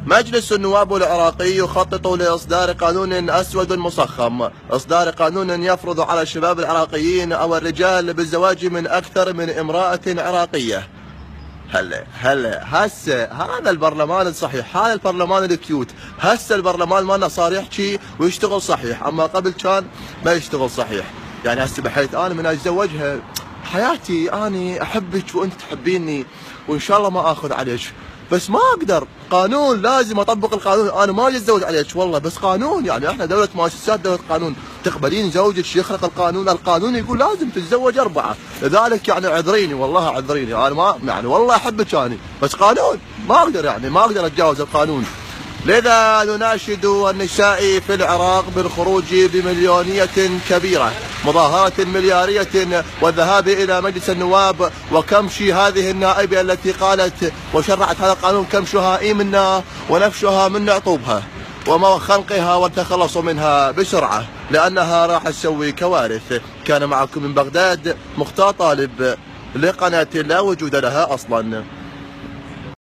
مجلس النواب العراقي يخطط لإصدار قانون أسود مصخم، إصدار قانون يفرض على الشباب العراقيين أو الرجال بالزواج من أكثر من امرأة عراقية. هسه هذا البرلمان الصحيح، هذا البرلمان الكيوت، هسه البرلمان مالنا صار يحكي ويشتغل صحيح، اما قبل كان ما يشتغل صحيح. يعني هسه بحيث انا من اتزوجها حياتي اني احبك وانت تحبيني وان شاء الله ما اخذ عليك، بس ما اقدر، قانون لازم اطبق القانون، انا ما اجي اتزوج عليك والله بس قانون، يعني احنا دولة مؤسسات دولة قانون، تقبلين زوجك يخرق القانون، القانون يقول لازم تتزوج 4، لذلك يعني اعذريني والله اعذريني، انا ما يعني والله احبك اني بس قانون ما اقدر، يعني ما اقدر اتجاوز القانون. لذا نناشد النساء في العراق بالخروج بمليونية كبيرة، مظاهرة مليارية، والذهاب إلى مجلس النواب وكمش هذه النائبة التي قالت وشرعت هذا القانون، كمشها إيمنا ونفشها من نعطوبها وخنقها والتخلص منها بسرعة لأنها راح تسوي كوارث. كان معكم من بغداد مختار طالب لقناة لا وجود لها أصلا.